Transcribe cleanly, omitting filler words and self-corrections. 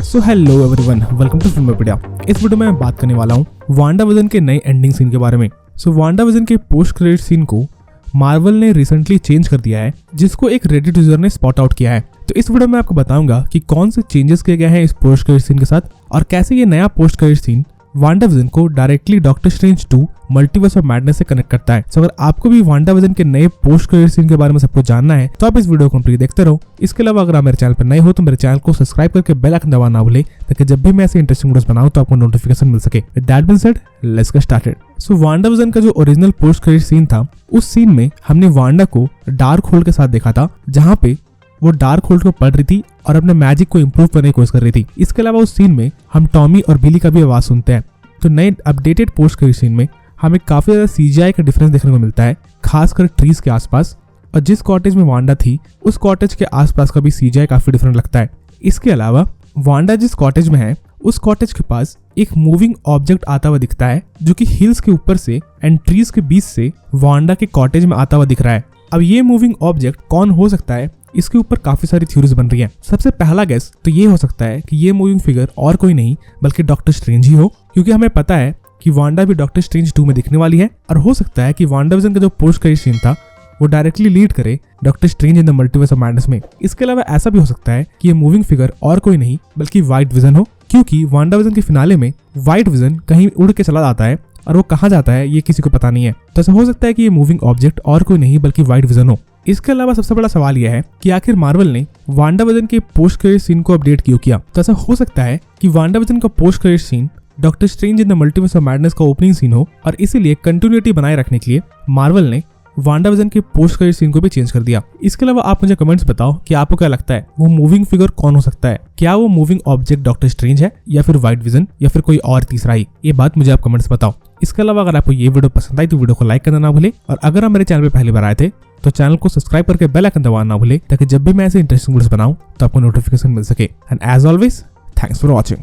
So hello everyone, welcome to Filmopedia. इस video में मैं बात करने वाला हूँ वांडाविजन के नए एंडिंग सीन के बारे में। सो वांडाविजन के पोस्ट क्रेडिट सीन को मार्वल ने रिसेंटली चेंज कर दिया है, जिसको एक रेडिट यूजर ने स्पॉट आउट किया है। तो इस वीडियो में आपको बताऊंगा कि कौन से चेंजेस किए गए हैं इस पोस्ट क्रेडिट सीन के साथ और कैसे ये नया पोस्ट क्रेडिट सीन वांडाविजन को directly doctor strange 2 multiverse of madness से कनेक्ट करता है। तो अगर आपको भी वांडाविजन के नए पोस्ट क्रेडिट सीन के बारे में सबको जानना है तो आप इस वीडियो को कंप्लीट देखते रहो। इसके अलावा अगर आप मेरे चैनल पर नए हो तो मेरे चैनल को सब्सक्राइब करके बेल आइकन दबाना ना भूले, ताकि जब भी मैं ऐसे इंटरेस्टिंग वीडियोस बनाऊं तो आपको नोटिफिकेशन मिल सके। With that being said, let's get started. So WandaVision का जो ओरिजिनल पोस्ट क्रेडिट सीन था, उस सीन में हमने वांडा को डार्क होल्ड के साथ देखा था, जहां पे वो डार्क होल्ड को पढ़ रही थी और अपने मैजिक को इंप्रूव करने की कोशिश कर रही थी। इसके अलावा उस सीन में हम टॉमी और बिली का भी आवाज सुनते हैं। तो नए अपडेटेड पोस्ट क्रेडिट सीन में हमें काफी ज्यादा सीजीआई का डिफरेंस देखने को मिलता है, खासकर ट्रीज के आसपास। और जिस कॉटेज में वांडा थी उस कॉटेज के आसपास का भी सीजीआई काफी डिफरेंट लगता है। इसके अलावा वांडा जिस कॉटेज में है उस कॉटेज के पास एक मूविंग ऑब्जेक्ट आता हुआ दिखता है, जो कि हिल्स के ऊपर से एंड ट्रीज के बीच से वांडा के कॉटेज में आता हुआ दिख रहा है। अब ये मूविंग ऑब्जेक्ट कौन हो सकता है, इसके ऊपर काफी सारी थ्योरीज बन रही हैं। सबसे पहला गेस तो ये हो सकता है कि ये मूविंग फिगर और कोई नहीं बल्कि डॉक्टर स्ट्रेंज ही हो, क्योंकि हमें पता है कि वांडा भी डॉक्टर स्ट्रेंज 2 में दिखने वाली है। और हो सकता है कि वांडाविजन का जो पोस्ट क्रेडिट सीन था वो डायरेक्टली लीड करे doctor Strange in the Multiverse of madness में। इसके अलावा ऐसा भी हो सकता है कि ये मूविंग फिगर और कोई नहीं बल्कि व्हाइट विजन हो, क्योंकि वांडाविजन के फिनाले में व्हाइट विजन कहीं उड़ के चला जाता है और वो कहाँ जाता है ये किसी को पता नहीं है। तो ऐसा हो सकता है कि ये मूविंग ऑब्जेक्ट और कोई नहीं बल्कि व्हाइट विजन हो। इसके अलावा सबसे बड़ा सवाल यह है कि आखिर मार्वल ने वांडाविजन के पोस्ट क्रेडिट सीन को अपडेट क्यों किया। तो ऐसा हो सकता है कि वांडाविजन का post credit scene Doctor Strange in the Multiverse of Madness का ओपनिंग सीन हो, और इसीलिए कंटिन्यूटी बनाए रखने के लिए मार्वल ने वांडाविजन के पोस्ट क्रेडिट सीन को भी चेंज कर दिया। इसके अलावा आप मुझे कमेंट्स बताओ कि आपको क्या लगता है वो मूविंग फिगर कौन हो सकता है। क्या वो मूविंग ऑब्जेक्ट डॉक्टर स्ट्रेंज है, या फिर व्हाइट विजन, या फिर कोई और तीसरा ही। ये बात मुझे आप कमेंट्स बताओ। इसके अलावा अगर आपको ये वीडियो पसंद आई तो वीडियो को लाइक करना ना भूले, और अगर आप मेरे चैनल पर पहली बार आए थे तो चैनल को सब्सक्राइब करके बेल आइकन दबाना ना भूले, ताकि जब भी मैं ऐसे इंटरेस्टिंग वीडियोस बनाऊं तो आपको नोटिफिकेशन मिल सके। And as always, thanks for watching.